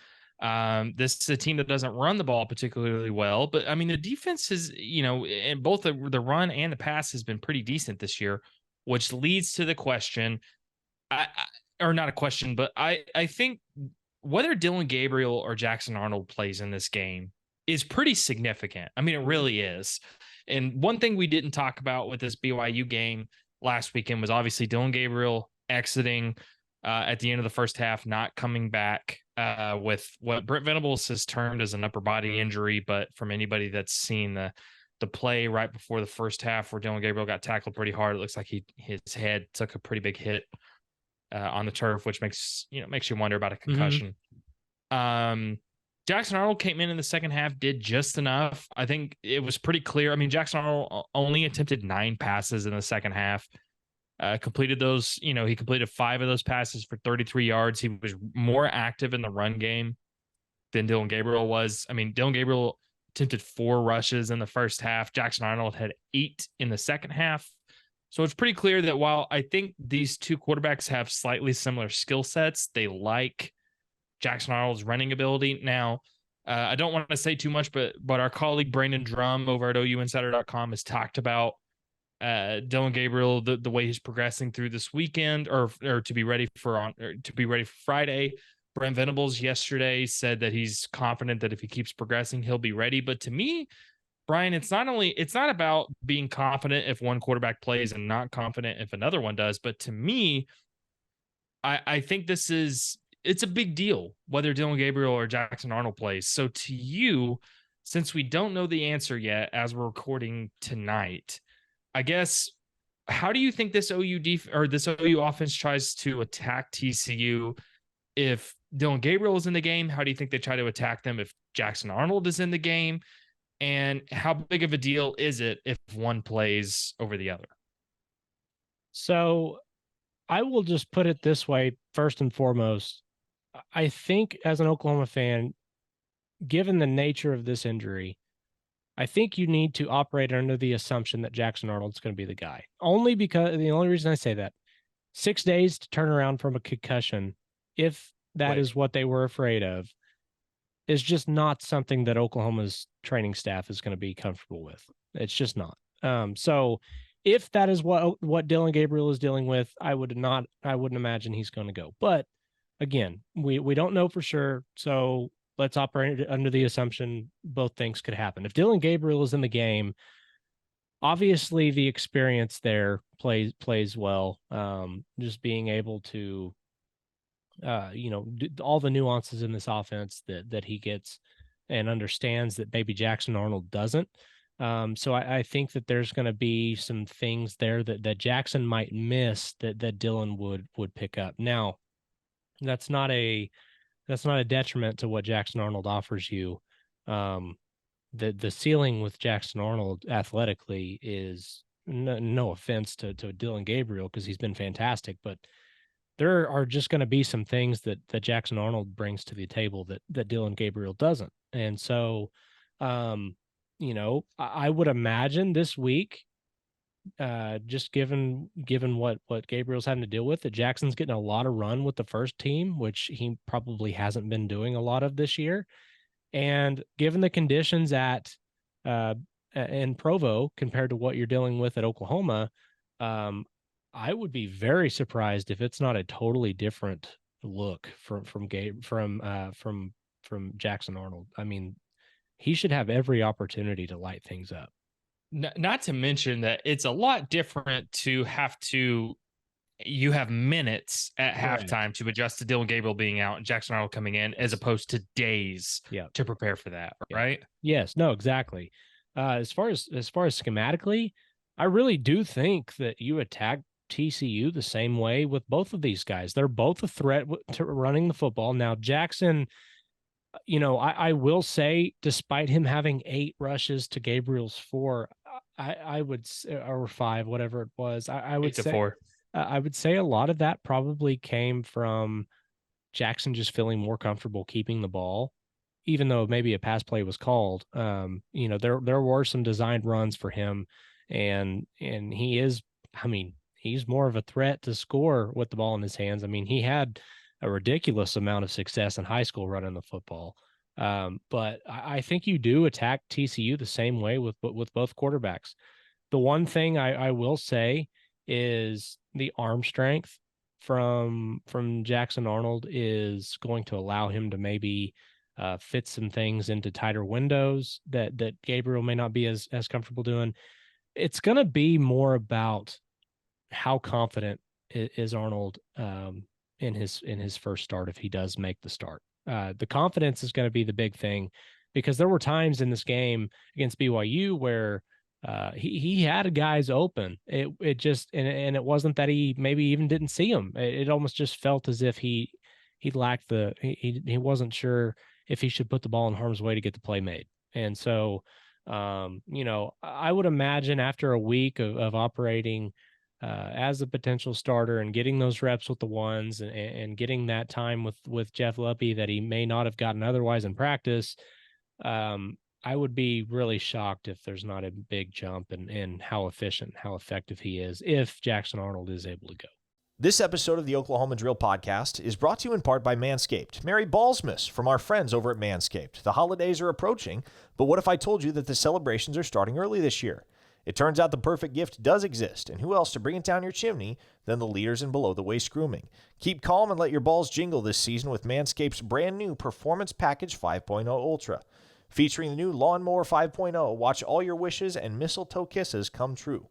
This is a team that doesn't run the ball particularly well, but I mean, the defense is, and both the run and the pass has been pretty decent this year, which leads to the question, or not a question, but I think whether Dylan Gabriel or Jackson Arnold plays in this game is pretty significant. I mean, it really is. And one thing we didn't talk about with this BYU game last weekend was obviously Dylan Gabriel exiting at the end of the first half, not coming back with what Brent Venables has termed as an upper body injury. But from anybody that's seen the play right before the first half where Dylan Gabriel got tackled pretty hard, it looks like his head took a pretty big hit on the turf, which makes you wonder about a concussion. Mm-hmm. Jackson Arnold came in the second half, did just enough. I think it was pretty clear. I mean, Jackson Arnold only attempted 9 passes in the second half. Completed those, he completed 5 of those passes for 33 yards. He was more active in the run game than Dylan Gabriel was. I mean, Dylan Gabriel attempted 4 rushes in the first half. Jackson Arnold had 8 in the second half. So it's pretty clear that while I think these two quarterbacks have slightly similar skill sets, they like Jackson Arnold's running ability. Now, I don't want to say too much, but our colleague Brandon Drum over at OUinsider.com has talked about Dylan Gabriel, the way he's progressing through this weekend, or to be ready for Friday. Brent Venables yesterday said that he's confident that if he keeps progressing, he'll be ready. But to me, Bryan, it's not about being confident if one quarterback plays and not confident if another one does. But to me, I think it's a big deal whether Dylan Gabriel or Jackson Arnold plays. So to you, since we don't know the answer yet as we're recording tonight, I guess, how do you think this this OU offense tries to attack TCU if Dylan Gabriel is in the game? How do you think they try to attack them if Jackson Arnold is in the game? And how big of a deal is it if one plays over the other? So I will just put it this way, first and foremost. I think as an Oklahoma fan, given the nature of this injury, I think you need to operate under the assumption that Jackson Arnold's going to be the guy. Only because the only reason I say that, 6 days to turn around from a concussion, if that is what they were afraid of, is just not something that Oklahoma's training staff is going to be comfortable with. It's just not. So if that is what Dylan Gabriel is dealing with, I wouldn't imagine he's going to go. But again, we don't know for sure. So let's operate under the assumption both things could happen. If Dylan Gabriel is in the game, obviously the experience there plays well. Just being able to, all the nuances in this offense that he gets and understands that maybe Jackson Arnold doesn't. So I think that there's going to be some things there that Jackson might miss that Dylan would pick up. Now, that's not a detriment to what Jackson Arnold offers you. The ceiling with Jackson Arnold athletically is no offense to Dylan Gabriel, because he's been fantastic, but there are just going to be some things that Jackson Arnold brings to the table that Dylan Gabriel doesn't. And so, I would imagine this week, just given what Gabriel's having to deal with, that Jackson's getting a lot of run with the first team, which he probably hasn't been doing a lot of this year. And given the conditions in Provo compared to what you're dealing with at Oklahoma, I would be very surprised if it's not a totally different look from Jackson Arnold. I mean, he should have every opportunity to light things up. Not to mention that it's a lot different to you have minutes at halftime to adjust to Dylan Gabriel being out and Jackson Arnold coming in, as opposed to days to prepare for that, right? Yes, no, exactly. As far as schematically, I really do think that you attack TCU the same way with both of these guys. They're both a threat to running the football. Now, Jackson, I will say, despite him having 8 rushes to Gabriel's 4, I would, or 5, whatever it was, I would say 4. I would say a lot of that probably came from Jackson just feeling more comfortable keeping the ball, even though maybe a pass play was called. There were some designed runs for him, and he is, he's more of a threat to score with the ball in his hands. I mean, he had a ridiculous amount of success in high school running the football. But I think you do attack TCU the same way with both quarterbacks. The one thing I will say is the arm strength from Jackson Arnold is going to allow him to maybe fit some things into tighter windows that Gabriel may not be as comfortable doing. It's going to be more about how confident is Arnold in his first start, if he does make the start. The confidence is going to be the big thing, because there were times in this game against BYU where he had guys open. It just, and it wasn't that he maybe even didn't see them. It almost just felt as if he lacked he wasn't sure if he should put the ball in harm's way to get the play made. And so, I would imagine after a week of operating as a potential starter and getting those reps with the ones and getting that time with Jeff Luppy that he may not have gotten otherwise in practice, I would be really shocked if there's not a big jump in how efficient, how effective he is if Jackson Arnold is able to go. This episode of the Oklahoma Drill Podcast is brought to you in part by Manscaped. Merry Ballsmas from our friends over at Manscaped. The holidays are approaching, but what if I told you that the celebrations are starting early this year? It turns out the perfect gift does exist, and who else to bring it down your chimney than the leaders in below-the-waist grooming? Keep calm and let your balls jingle this season with Manscaped's brand new Performance Package 5.0 Ultra. Featuring the new Lawnmower 5.0, watch all your wishes and mistletoe kisses come true.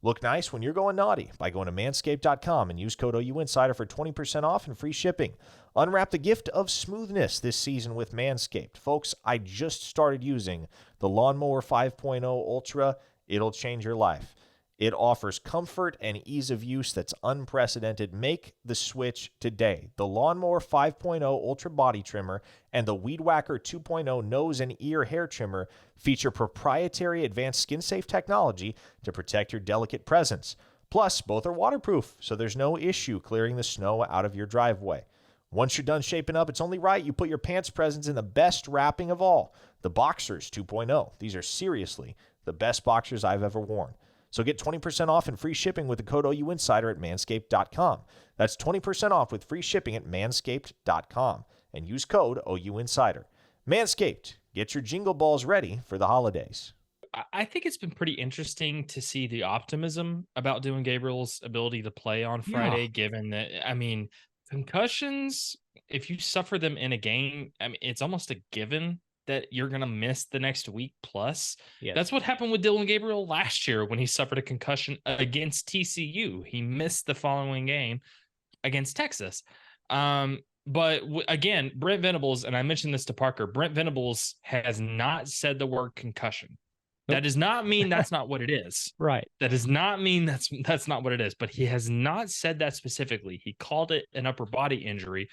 Look nice when you're going naughty by going to manscaped.com and use code OUinsider for 20% off and free shipping. Unwrap the gift of smoothness this season with Manscaped. Folks, I just started using the Lawnmower 5.0 Ultra. It'll change your life. It offers comfort and ease of use that's unprecedented. Make the switch today. The Lawnmower 5.0 Ultra Body Trimmer and the Weed Whacker 2.0 Nose and Ear Hair Trimmer feature proprietary advanced skin-safe technology to protect your delicate presence. Plus, both are waterproof, so there's no issue clearing the snow out of your driveway. Once you're done shaping up, it's only right you put your pants presents in the best wrapping of all, the Boxers 2.0. These are seriously the best boxers I've ever worn. So get 20% off and free shipping with the code OUinsider at manscaped.com. That's 20% off with free shipping at manscaped.com. And use code OUinsider. Manscaped, get your jingle balls ready for the holidays. I think it's been pretty interesting to see the optimism about Dylan Gabriel's ability to play on Friday, given that, I mean, concussions, if you suffer them in a game, I mean, it's almost a given that you're going to miss the next week plus. Yes. That's what happened with Dylan Gabriel last year when he suffered a concussion against TCU. He missed the following game against Texas. But again, Brent Venables, and I mentioned this to Parker, Brent Venables has not said the word concussion. Nope. That does not mean that's not what it is. Right. That does not mean that's not what it is, but he has not said that specifically. He called it an upper body injury.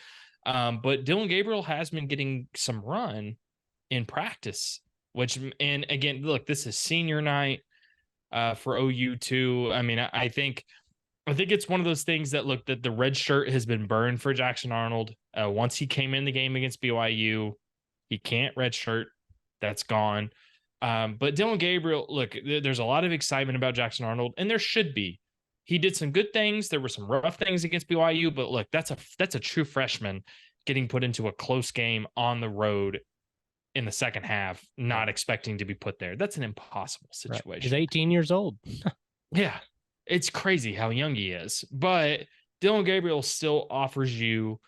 But Dylan Gabriel has been getting some run in practice, and again, look, this is senior night for OU too. I mean, I think it's one of those things that, look, that the red shirt has been burned for Jackson Arnold. Once he came in the game against BYU, he can't red shirt. That's gone. But Dylan Gabriel, look, there's a lot of excitement about Jackson Arnold, and there should be. He did some good things. There were some rough things against BYU, but look, that's a true freshman getting put into a close game on the road in the second half, not expecting to be put there. That's an impossible situation. Right. He's 18 years old. Yeah. It's crazy how young he is, but Dylan Gabriel still offers you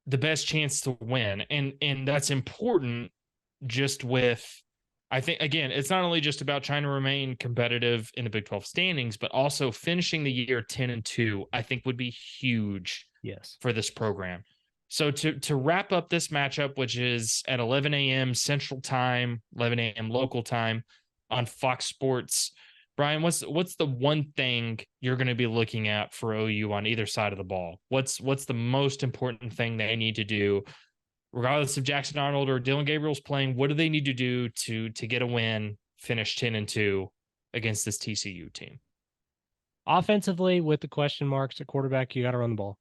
the best chance to win. And that's important just with, I think, again, it's not only just about trying to remain competitive in the Big 12 standings, but also finishing the year 10-2, I think would be huge for this program. So to wrap up this matchup, which is at 11 a.m. Central Time, 11 a.m. local time on Fox Sports, Bryan, what's the one thing you're going to be looking at for OU on either side of the ball? What's the most important thing they need to do, regardless if Jackson Arnold or Dylan Gabriel's playing? What do they need to do to get a win, finish 10-2 against this TCU team? Offensively, with the question marks at quarterback, you got to run the ball.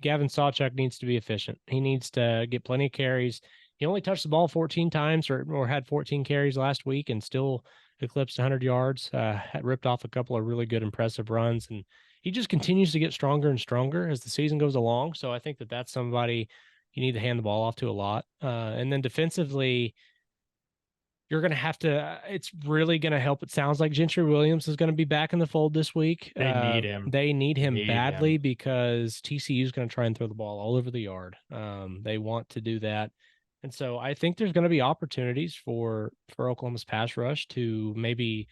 Gavin Sawchuk needs to be efficient. He needs to get plenty of carries. He only touched the ball 14 times or had 14 carries last week and still eclipsed 100 yards, had ripped off a couple of really good, impressive runs. And he just continues to get stronger and stronger as the season goes along. So I think that's somebody you need to hand the ball off to a lot. And then defensively, you're going to have to, it's really going to help. It sounds like Gentry Williams is going to be back in the fold this week. They need him. They need him badly because TCU is going to try and throw the ball all over the yard. They want to do that. And so I think there's going to be opportunities for Oklahoma's pass rush to maybe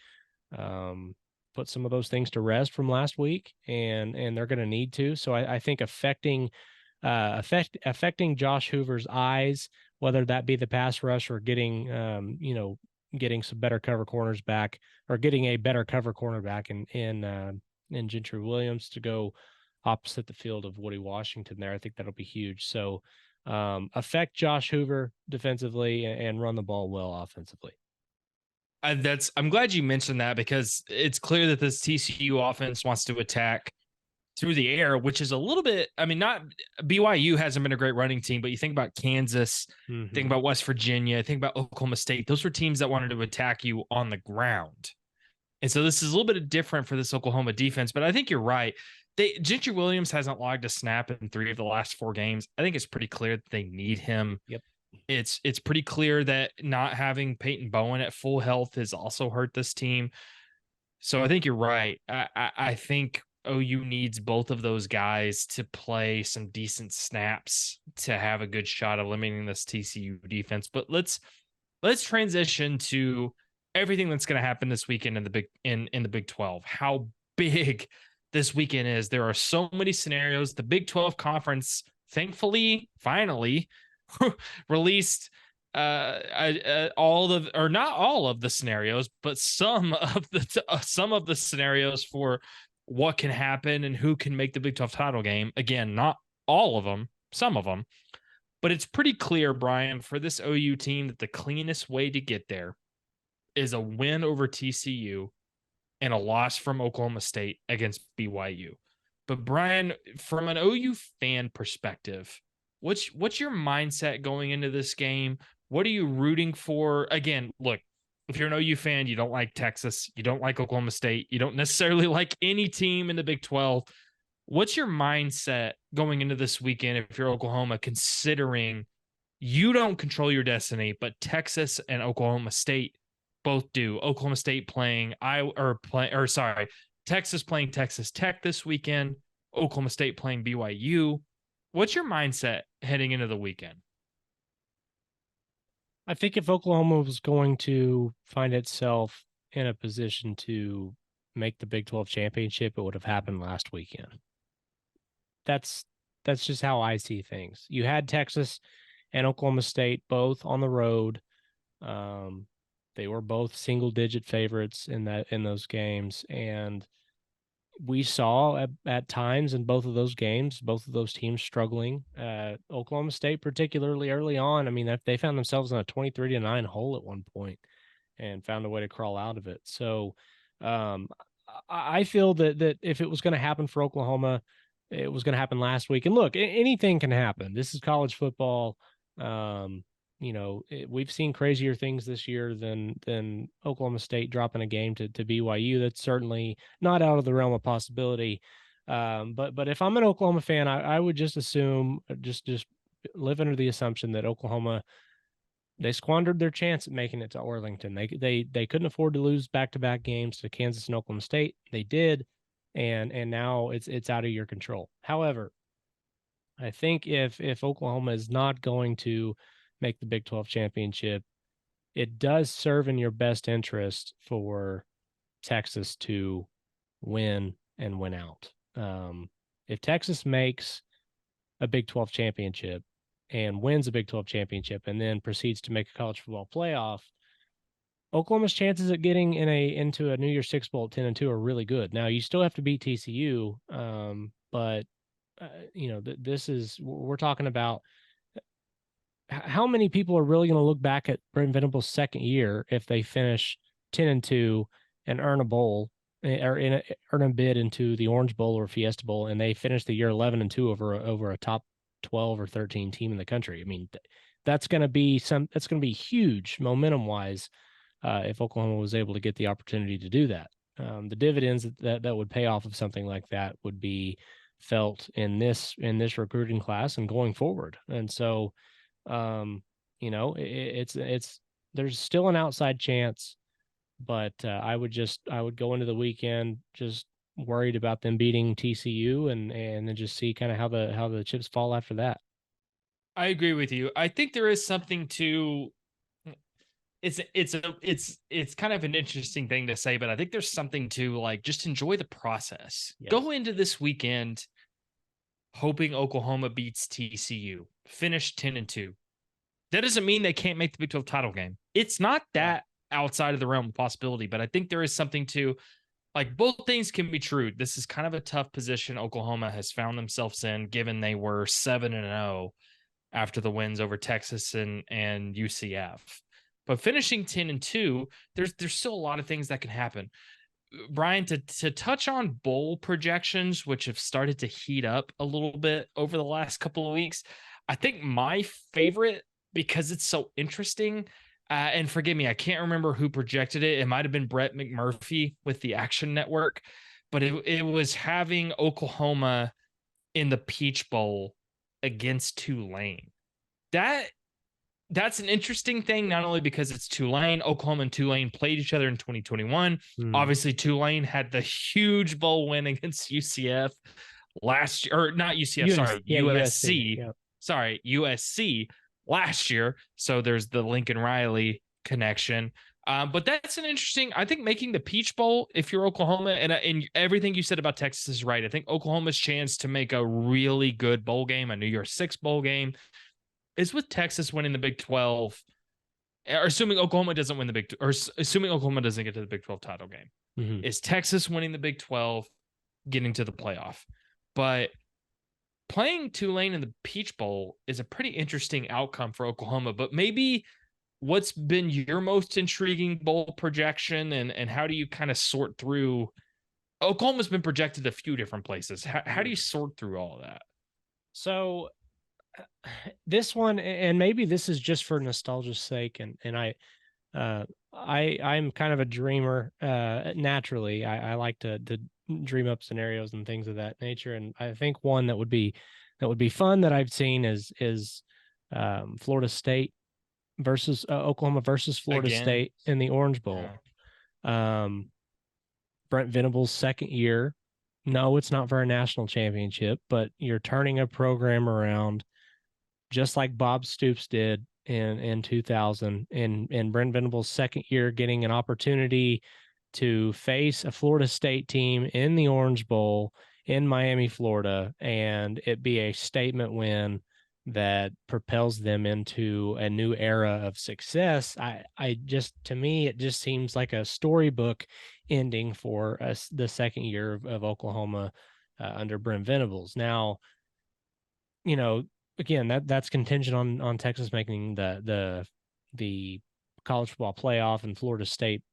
put some of those things to rest from last week, and they're going to need to. So I think affecting Josh Hoover's eyes, whether that be the pass rush or getting some better cover corners back, or getting a better cover cornerback in Gentry Williams to go opposite the field of Woody Washington there. I think that'll be huge. So affect Josh Hoover defensively and run the ball well offensively. I'm glad you mentioned that, because it's clear that this TCU offense wants to attack through the air, which is a little bit, I mean, not BYU hasn't been a great running team, but you think about Kansas, think about West Virginia, think about Oklahoma State. Those were teams that wanted to attack you on the ground. And so this is a little bit different for this Oklahoma defense, but I think you're right. Gentry Williams hasn't logged a snap in 3 of the last 4 games. I think it's pretty clear that they need him. Yep. It's pretty clear that not having Peyton Bowen at full health has also hurt this team. So I think you're right. I think OU needs both of those guys to play some decent snaps to have a good shot of limiting this TCU defense. But let's let's transition to everything that's going to happen this weekend in the Big 12. How big this weekend is. There are so many scenarios. The Big 12 conference, thankfully, finally released all of, or not all of the scenarios, but some of the scenarios for what can happen and who can make the Big 12 title game. Again, not all of them, some of them, but it's pretty clear, Bryan, for this OU team that the cleanest way to get there is a win over TCU and a loss from Oklahoma State against BYU. But Bryan, from an OU fan perspective, what's your mindset going into this game? What are you rooting for? Again, look, if you're an OU fan, you don't like Texas, you don't like Oklahoma State, you don't necessarily like any team in the Big 12. What's your mindset going into this weekend if you're Oklahoma, considering you don't control your destiny, but Texas and Oklahoma State both do? Oklahoma State playing Texas playing Texas Tech this weekend, Oklahoma State playing BYU. What's your mindset heading into the weekend? I think if Oklahoma was going to find itself in a position to make the Big 12 championship, it would have happened last weekend. That's just how I see things. You had Texas and Oklahoma State both on the road. They were both single-digit favorites in those games, and we saw at times in both of those games, both of those teams struggling. Oklahoma State, particularly early on, I mean, they found themselves in a 23-9 hole at one point and found a way to crawl out of it. So I feel that if it was going to happen for Oklahoma, it was going to happen last week. And look, anything can happen. This is college football. We've seen crazier things this year than Oklahoma State dropping a game to BYU. That's certainly not out of the realm of possibility. But if I'm an Oklahoma fan, I would just assume, just live under the assumption that Oklahoma, they squandered their chance at making it to Arlington. They couldn't afford to lose back-to-back games to Kansas and Oklahoma State. They did, and now it's out of your control. However, I think if Oklahoma is not going to make the Big 12 championship, it does serve in your best interest for Texas to win and win out. If Texas makes a Big 12 championship and wins a Big 12 championship and then proceeds to make a college football playoff, Oklahoma's chances at getting into a New Year's Six Bowl at 10-2 are really good. Now, you still have to beat TCU, but we're talking about how many people are really going to look back at Brent Venables' second year if they finish 10-2 and earn a bowl or earn a bid into the Orange Bowl or Fiesta Bowl, and they finish the year 11-2 over a top 12 or 13 team in the country. I mean, that's going to be huge momentum wise if Oklahoma was able to get the opportunity to do that. The dividends that would pay off of something like that would be felt in this recruiting class and going forward. And so, there's still an outside chance, but I would go into the weekend just worried about them beating TCU and then just see kind of how the chips fall after that. I agree with you. I think there is something to it's kind of an interesting thing to say, but I think there's something to like just enjoy the process. Yes. Go into this weekend hoping Oklahoma beats TCU, finish 10-2. That doesn't mean they can't make the Big 12 title game. It's not that outside of the realm of possibility, but I think there is something to, like, both things can be true. This is kind of a tough position Oklahoma has found themselves in, given they were 7-0 after the wins over Texas and UCF. But finishing 10-2, there's still a lot of things that can happen. Bryan, to touch on bowl projections, which have started to heat up a little bit over the last couple of weeks, I think my favorite, because it's so interesting, and forgive me, I can't remember who projected it. It might have been Brett McMurphy with the Action Network, but it was having Oklahoma in the Peach Bowl against Tulane. That's an interesting thing, not only because it's Tulane. Oklahoma and Tulane played each other in 2021. Obviously, Tulane had the huge bowl win against UCF last year, or not UCF, USC. Yeah. Sorry, USC last year. So there's the Lincoln Riley connection. But that's an interesting, I think making the Peach Bowl, if you're Oklahoma, and everything you said about Texas is right. I think Oklahoma's chance to make a really good bowl game, a New Year's Six bowl game, is with Texas winning the Big 12, or assuming Oklahoma doesn't win the Big, or assuming Oklahoma doesn't get to the Big 12 title game. Mm-hmm. Is Texas winning the Big 12, getting to the playoff. But playing Tulane in the Peach Bowl is a pretty interesting outcome for Oklahoma. But maybe what's been your most intriguing bowl projection, and how do you kind of sort through? Oklahoma's been projected a few different places. How do you sort through all of that? So this one, and maybe this is just for nostalgia's sake, and I'm kind of a dreamer naturally. I like to dream up scenarios and things of that nature, and I think one that would be fun that I've seen is Florida State versus Oklahoma versus Florida State in the Orange Bowl. Yeah. Brent Venables' second year. No, it's not for a national championship, but you're turning a program around just like Bob Stoops did in 2000, and Brent Venables' second year getting an opportunity to face a Florida State team in the Orange Bowl in Miami, Florida, and it be a statement win that propels them into a new era of success. To me, it just seems like a storybook ending for us, the second year of Oklahoma under Brent Venables. Now, again, that's contingent on Texas making the college football playoff and Florida State,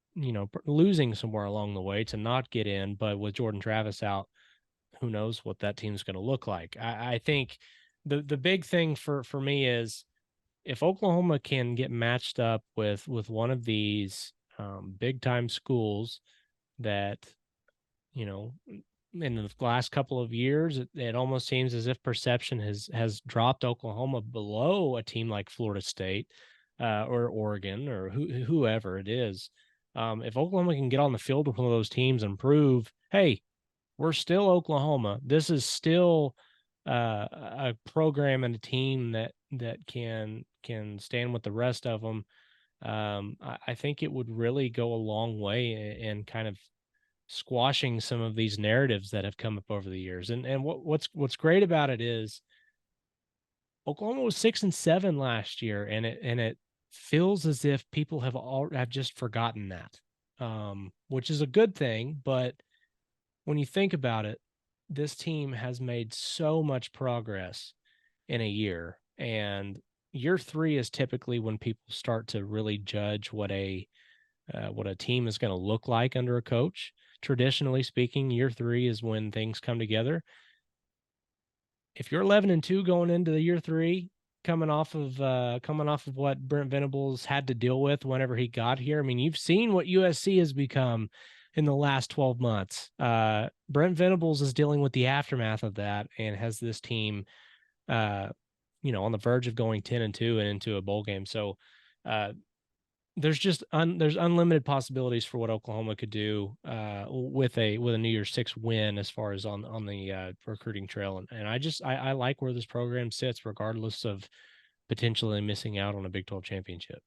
losing somewhere along the way to not get in. But with Jordan Travis out, who knows what that team's going to look like. I think the big thing for me is if Oklahoma can get matched up with one of these big time schools that, in the last couple of years, it almost seems as if perception has dropped Oklahoma below a team like Florida State or Oregon or whoever it is. If Oklahoma can get on the field with one of those teams and prove, hey, we're still Oklahoma. This is still a program and a team that can stand with the rest of them. I think it would really go a long way in kind of squashing some of these narratives that have come up over the years. And what's great about it is Oklahoma was 6-7 last year, and it feels as if people have just forgotten that, which is a good thing. But when you think about it, this team has made so much progress in a year, and year 3 is typically when people start to really judge what a team is going to look like under a coach. Traditionally speaking, year 3 is when things come together. If you're 11-2 going into the year 3, coming off of what Brent Venables had to deal with whenever he got here, I mean, you've seen what USC has become in the last 12 months. Brent Venables is dealing with the aftermath of that and has this team, on the verge of going 10-2 and into a bowl game. So, there's just there's unlimited possibilities for what Oklahoma could do with a New Year's Six win as far as on the recruiting trail, and I like where this program sits regardless of potentially missing out on a Big 12 championship.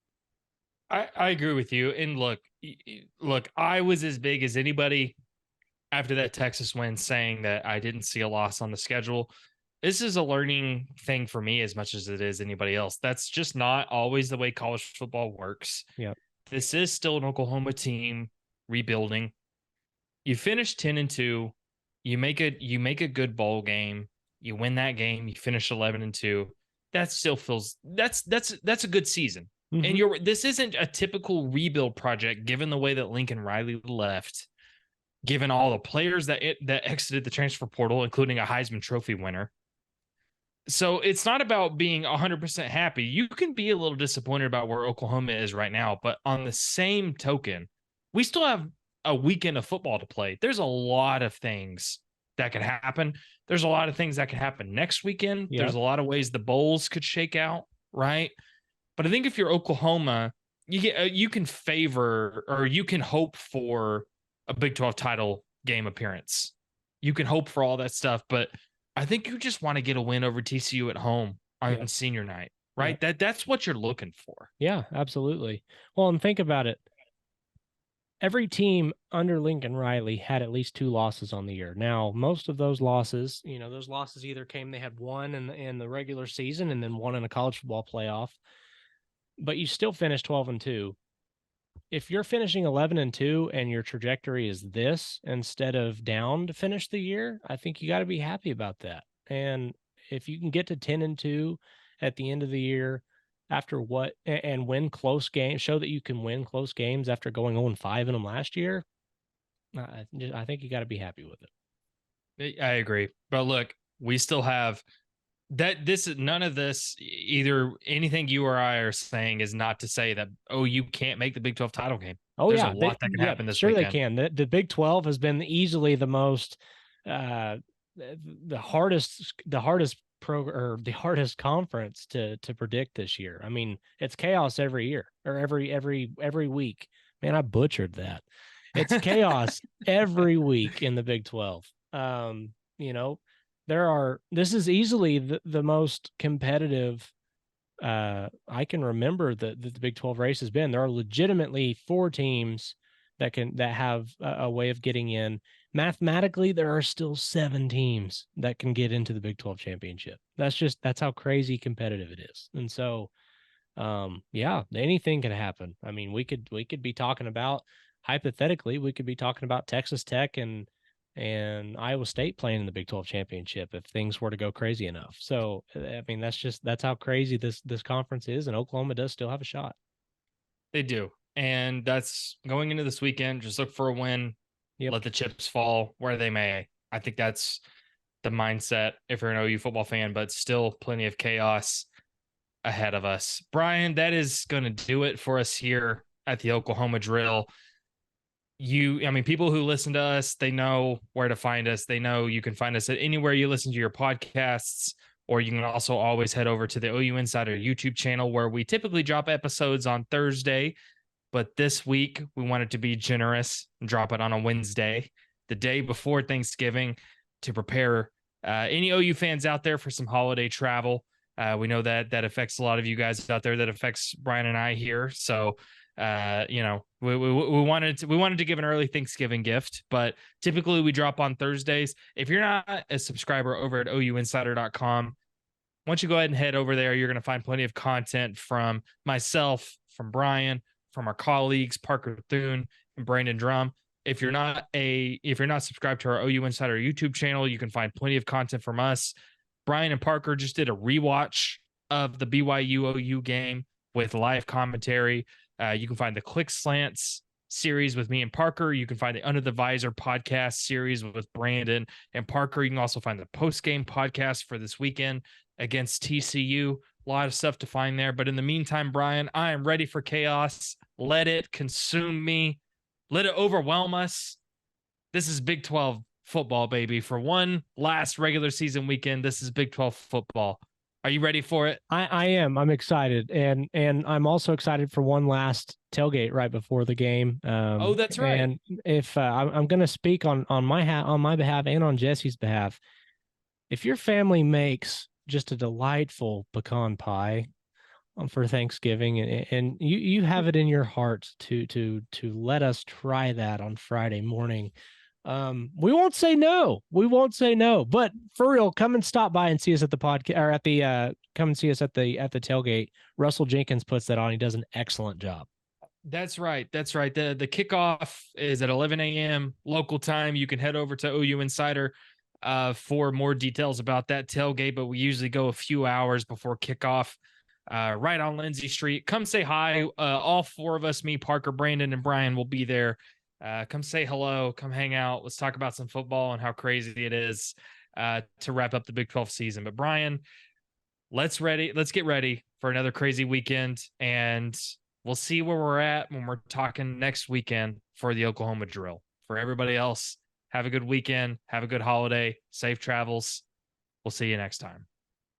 I agree with you. And look, I was as big as anybody after that Texas win saying that I didn't see a loss on the schedule. This is a learning thing for me as much as it is anybody else. That's just not always the way college football works. Yeah. This is still an Oklahoma team rebuilding. You finish 10-2, you make a good bowl game, you win that game, you finish 11-2. That still feels that's a good season. Mm-hmm. And this isn't a typical rebuild project given the way that Lincoln Riley left, given all the players that exited the transfer portal, including a Heisman Trophy winner. So it's not about being 100% happy. You can be a little disappointed about where Oklahoma is right now, but on the same token, we still have a weekend of football to play. There's a lot of things that could happen. There's a lot of things that could happen next weekend. Yep. There's a lot of ways the bowls could shake out, right? But I think if you're Oklahoma, you can favor or you can hope for a Big 12 title game appearance. You can hope for all that stuff, but I think you just want to get a win over TCU at home on senior night. right? That's what you're looking for. Yeah, absolutely. Well, and think about it. Every team under Lincoln Riley had at least 2 losses on the year. Now, most of those losses, those losses either came, they had one in the regular season and then one in a college football playoff, but you still finished 12-2. If you're finishing 11-2 and your trajectory is this instead of down to finish the year, I think you got to be happy about that. And if you can get to 10-2 at the end of the year after and win close games, show that you can win close games after going 0-5 in them last year, I think you got to be happy with it. I agree. But look, we still have that. None of this, either anything you or I are saying is not to say that, you can't make the Big 12 title game. Oh, There's yeah. a lot that can happen this sure weekend. They can. The Big 12 has been easily the most, the hardest the hardest conference to predict this year. I mean, it's chaos every year or every week. Man, I butchered that. It's chaos every week in the Big 12. This is easily the most competitive I can remember that the Big 12 race has been. There are legitimately 4 teams that have a way of getting in. Mathematically, there are still 7 teams that can get into the Big 12 championship. That's how crazy competitive it is. And so, anything can happen. I mean, we could be talking about, hypothetically, we could be talking about Texas Tech and Iowa State playing in the Big 12 championship if things were to go crazy enough. So, I mean, that's how crazy this conference is, and Oklahoma does still have a shot. They do. And that's going into this weekend. Just look for a win. Yep. Let the chips fall where they may. I think that's the mindset if you're an OU football fan, but still plenty of chaos ahead of us. Bryan, that is going to do it for us here at the Oklahoma Drill. People who listen to us, they know where to find us. They know you can find us at anywhere you listen to your podcasts, or you can also always head over to the OU Insider YouTube channel, where we typically drop episodes on Thursday. But this week, we wanted to be generous and drop it on a Wednesday, the day before Thanksgiving, to prepare any OU fans out there for some holiday travel. We know that affects a lot of you guys out there. That affects Bryan and I here. So, we wanted to give an early Thanksgiving gift, but typically we drop on Thursdays. If you're not a subscriber over at ouinsider.com, once you go ahead and head over there, you're going to find plenty of content from myself, from Bryan, from our colleagues, Parker Thune and Brandon Drum. If you're not subscribed to our OU Insider YouTube channel, you can find plenty of content from us. Bryan and Parker just did a rewatch of the BYU OU game with live commentary. You can find the Click Slants series with me and Parker. You can find the Under the Visor podcast series with Brandon and Parker. You can also find the post-game podcast for this weekend against TCU. A lot of stuff to find there. But in the meantime, Bryan, I am ready for chaos. Let it consume me. Let it overwhelm us. This is Big 12 football, baby. For one last regular season weekend, this is Big 12 football. Are you ready for it? I am. I'm excited, and I'm also excited for one last tailgate right before the game. That's right. And if I'm going to speak on my behalf and on Jesse's behalf, if your family makes just a delightful pecan pie for Thanksgiving, and you have it in your heart to let us try that on Friday morning, we won't say no. But for real, come and stop by and see us at the podcast, or at the come and see us at the tailgate. Russell Jenkins puts that on. He does an excellent job. That's right. The kickoff is at 11 a.m. local time. You can head over to OU Insider for more details about that tailgate, but we usually go a few hours before kickoff, right on Lindsay Street. Come say hi. All 4 of us, me, Parker, Brandon, and Bryan, will be there. Come say hello, come hang out. Let's talk about some football and how crazy it is to wrap up the Big 12 season. But Bryan, let's get ready for another crazy weekend, and we'll see where we're at when we're talking next weekend for the Oklahoma Drill. For everybody else, have a good weekend, have a good holiday, safe travels. We'll see you next time.